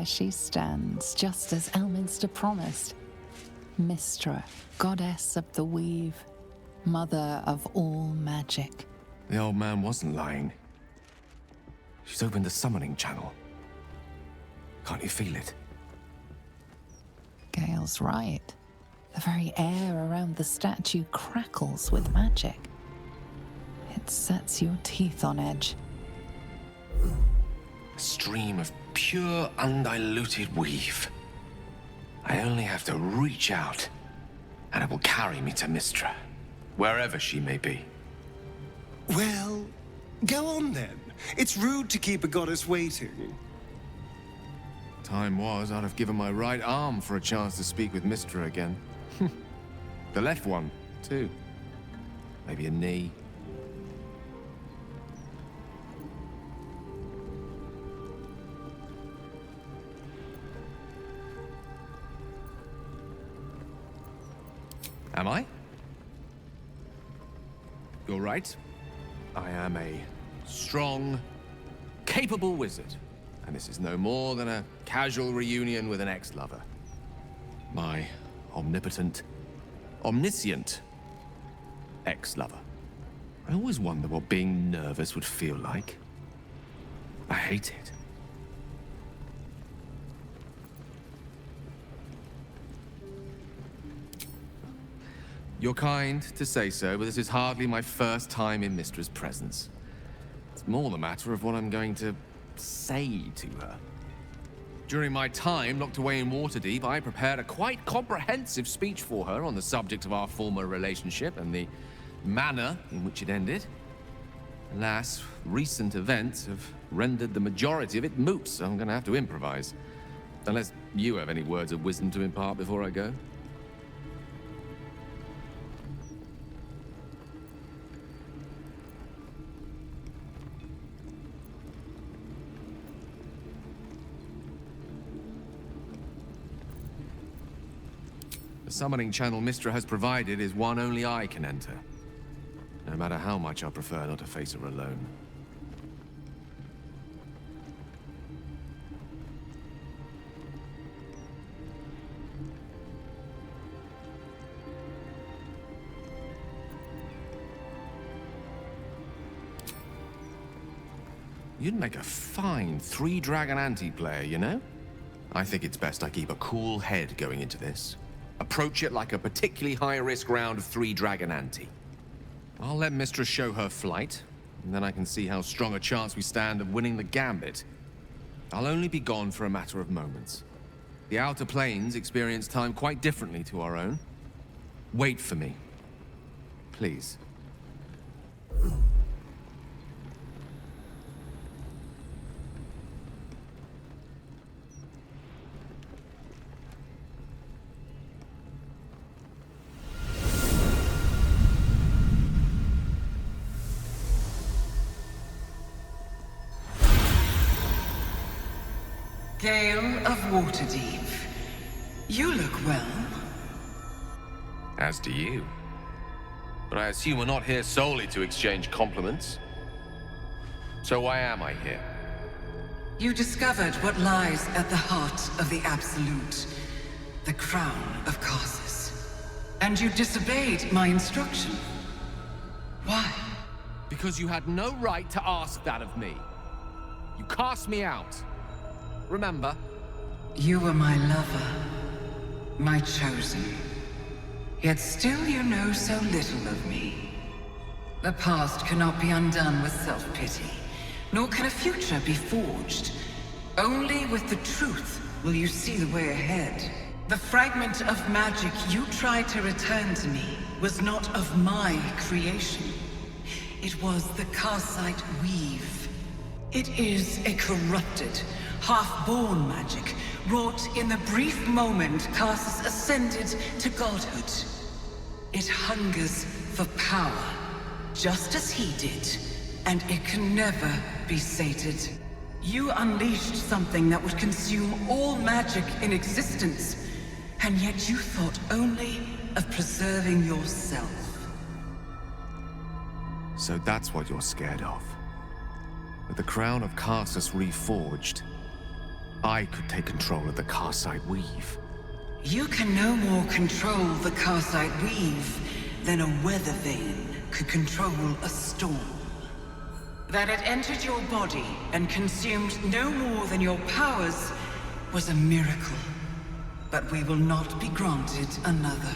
there she stands, just as Elminster promised. Mystra, goddess of the weave, mother of all magic. The old man wasn't lying. She's opened the summoning channel. Can't you feel it? Gale's right. The very air around the statue crackles with magic. It sets your teeth on edge. A stream of pure, undiluted weave. I only have to reach out, and it will carry me to Mystra, wherever she may be. Well, go on then. It's rude to keep a goddess waiting. Time was, I'd have given my right arm for a chance to speak with Mystra again. The left one, too. Maybe a knee. Am I? You're right. I am a strong, capable wizard. And this is no more than a casual reunion with an ex-lover. My omnipotent, omniscient ex-lover. I always wonder what being nervous would feel like. I hate it. You're kind to say so, but this is hardly my first time in Mystra's presence. It's more the matter of what I'm going to say to her. During my time locked away in Waterdeep, I prepared a quite comprehensive speech for her on the subject of our former relationship and the manner in which it ended. Alas, recent events have rendered the majority of it moot, so I'm going to have to improvise. Unless you have any words of wisdom to impart before I go. The summoning channel Mystra has provided is one only I can enter. No matter how much I prefer not to face her alone. You'd make a fine three-dragon anti-player, you know? I think it's best I keep a cool head going into this. Approach it like a particularly high-risk round of three-dragon ante. I'll let Mystra show her flight, and then I can see how strong a chance we stand of winning the gambit. I'll only be gone for a matter of moments. The Outer Planes experience time quite differently to our own. Wait for me. Please. Gale of Waterdeep, you look well. As do you. But I assume we're not here solely to exchange compliments. So why am I here? You discovered what lies at the heart of the Absolute, the crown of Karsus. And you disobeyed my instruction. Why? Because you had no right to ask that of me. You cast me out. Remember? You were my lover, my chosen. Yet still you know so little of me. The past cannot be undone with self-pity, nor can a future be forged. Only with the truth will you see the way ahead. The fragment of magic you tried to return to me was not of my creation. It was the Karsite weave. It is a corrupted, half-born magic, wrought in the brief moment Karsus ascended to godhood. It hungers for power, just as he did, and it can never be sated. You unleashed something that would consume all magic in existence, and yet you thought only of preserving yourself. So that's what you're scared of. With the crown of Karsus reforged, I could take control of the Carcite Weave. You can no more control the Carcite Weave than a weather vane could control a storm. That it entered your body and consumed no more than your powers was a miracle. But we will not be granted another.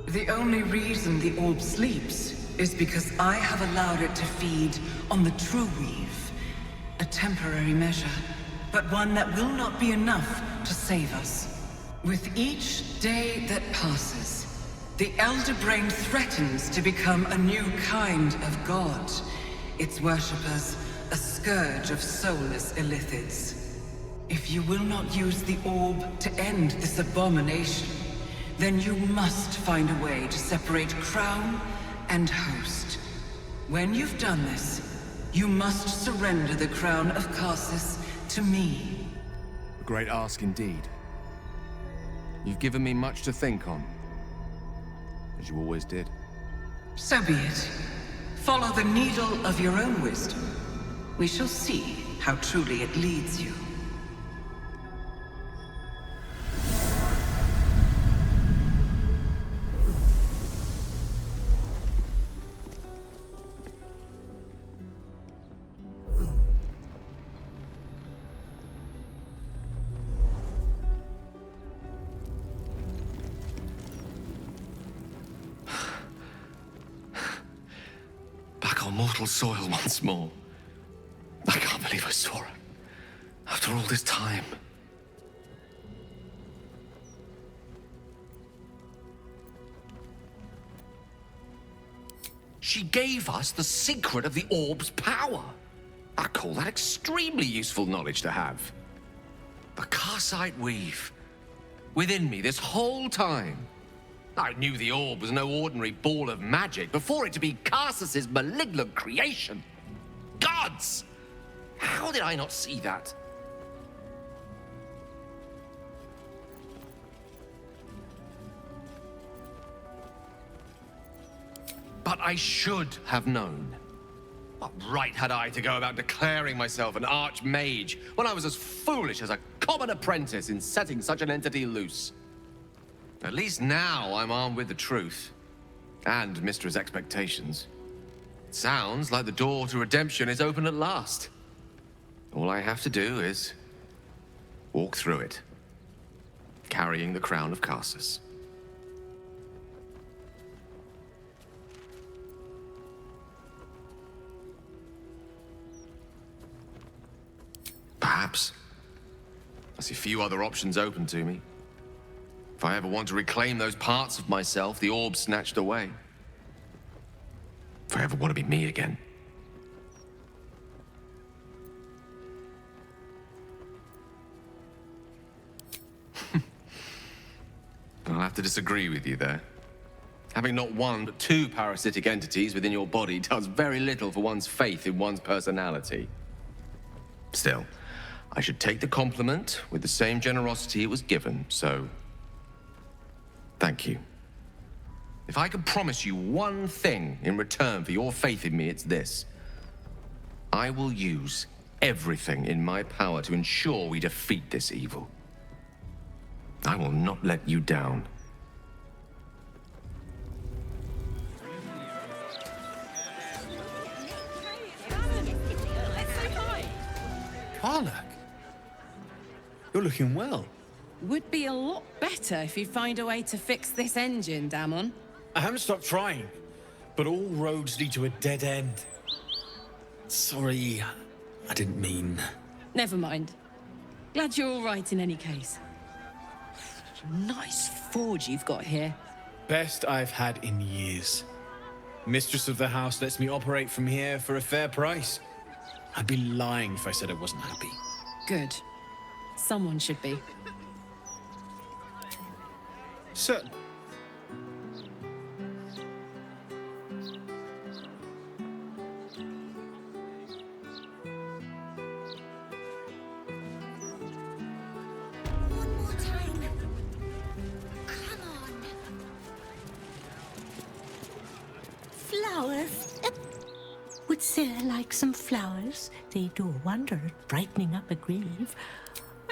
The only reason the orb sleeps is because I have allowed it to feed on the true weave. A temporary measure, but one that will not be enough to save us. With each day that passes, the Elder Brain threatens to become a new kind of god. Its worshippers, a scourge of soulless illithids. If you will not use the orb to end this abomination, then you must find a way to separate crown and host. When you've done this, you must surrender the crown of Karsus to me. A great ask indeed. You've given me much to think on, as you always did. So be it. Follow the needle of your own wisdom. We shall see how truly it leads you. Mortal soil once more. I can't believe I saw her. After all this time. She gave us the secret of the orb's power. I call that extremely useful knowledge to have. The Carcite Weave. Within me this whole time. I knew the orb was no ordinary ball of magic before it to be Karsus's malignant creation. Gods! How did I not see that? But I should have known. What right had I to go about declaring myself an archmage when I was as foolish as a common apprentice in setting such an entity loose? At least now I'm armed with the truth. And Mistra's expectations. It sounds like the door to redemption is open at last. All I have to do is walk through it, carrying the crown of Karsus. Perhaps. I see few other options open to me. If I ever want to reclaim those parts of myself the orb snatched away. If I ever want to be me again. I'll have to disagree with you there. Having not one but two parasitic entities within your body does very little for one's faith in one's personality. Still, I should take the compliment with the same generosity it was given, so thank you. If I could promise you one thing in return for your faith in me, it's this. I will use everything in my power to ensure we defeat this evil. I will not let you down. Carleto, you're looking well. Would be a lot better if you'd find a way to fix this engine, Damon. I haven't stopped trying, but all roads lead to a dead end. Sorry, I didn't mean... Never mind. Glad you're all right in any case. Nice forge you've got here. Best I've had in years. Mistress of the house lets me operate from here for a fair price. I'd be lying if I said I wasn't happy. Good. Someone should be. So... One more time. Come on. Flowers. Would Sarah like some flowers? They do a wonder at brightening up a grave.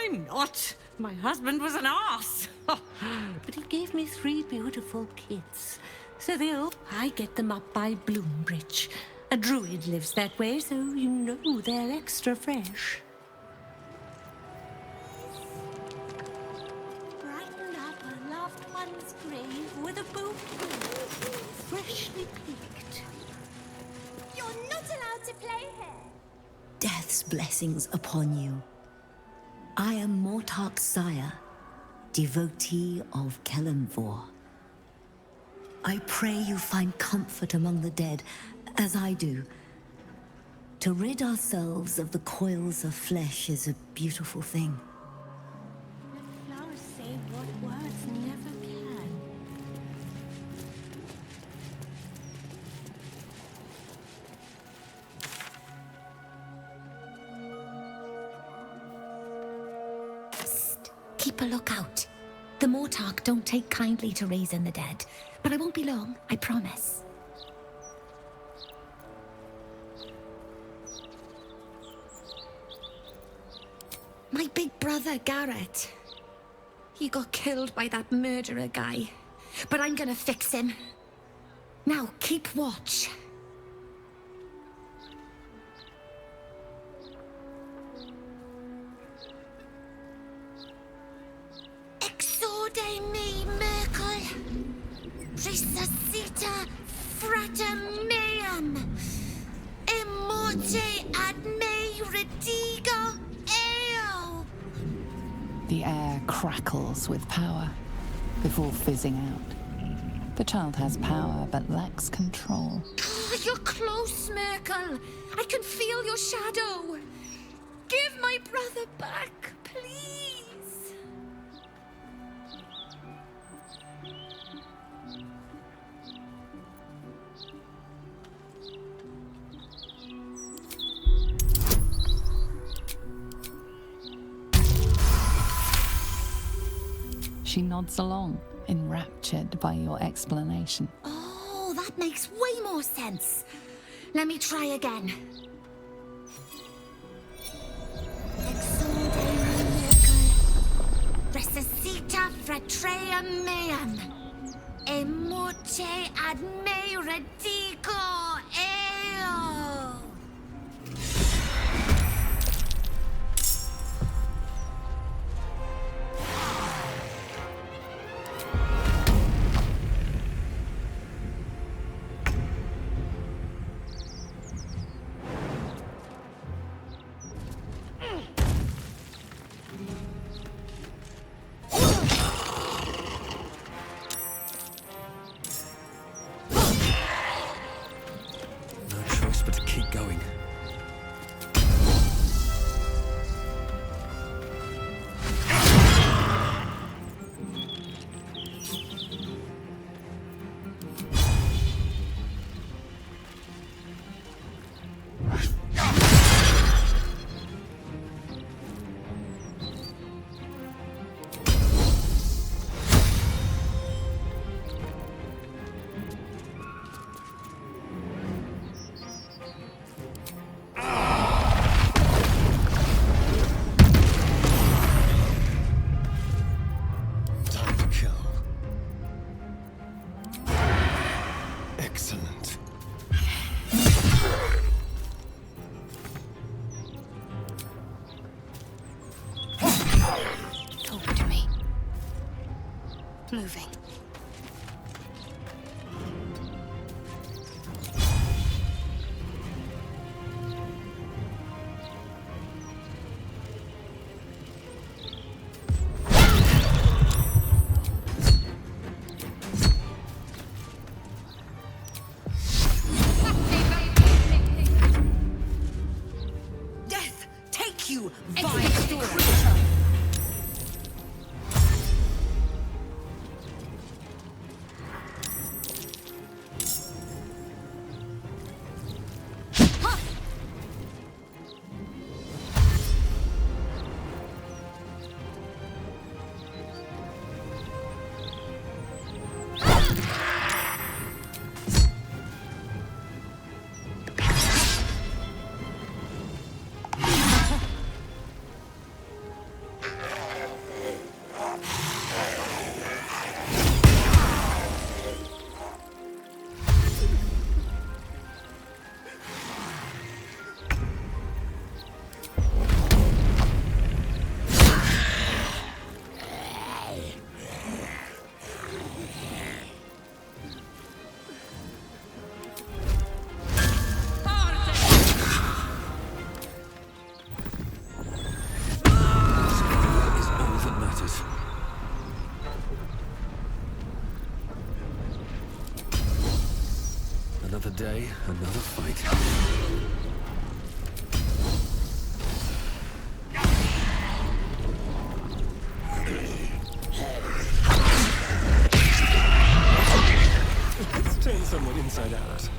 Certainly not. My husband was an arse. But he gave me 3 beautiful kids. So I get them up by Bloombridge. A druid lives that way, so you know they're extra fresh. Brighten up a loved one's grave with a bouquet, freshly picked. You're not allowed to play here. Death's blessings upon you. I am Mortark's sire, devotee of Kelenvor. I pray you find comfort among the dead, as I do. To rid ourselves of the coils of flesh is a beautiful thing. Let flowers say what words never can. Psst. Keep a lookout. The Mortark don't take kindly to raising the dead, but I won't be long, I promise. My big brother, Garrett. He got killed by that murderer guy. But I'm gonna fix him. Now, keep watch. Exorde me, Merkel. Resuscita frater meum. Immorte ad me redigo eo. The air crackles with power before fizzing out. The child has power but lacks control. Oh, you're close, Merkel. I can feel your shadow. Give my brother back, please. She nods along, enraptured by your explanation. Oh, that makes way more sense. Let me try again. Exorde me, Merkel. Resuscita frater meum. Immorte ad me redigo eo. No choice but to keep going. Time to kill. Excellent. Talk to me. Moving. Death, take you, vile creature! Another day, another fight. Let's turn someone inside out.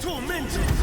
tormented!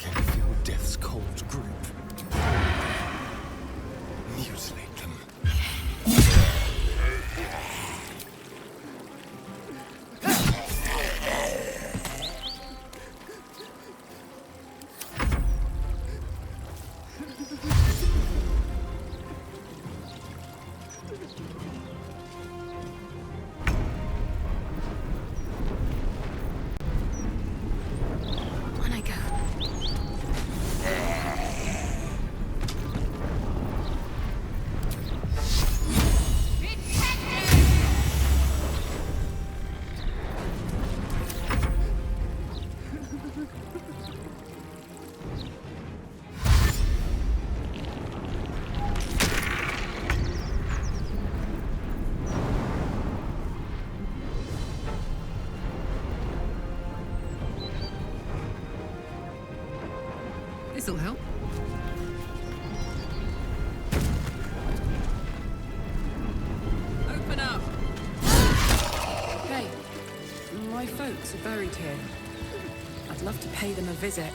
Can you feel death's cold grip? Mutilate them. On I go. This'll help. Open up! Hey, my folks are buried here. I'd love to pay them a visit.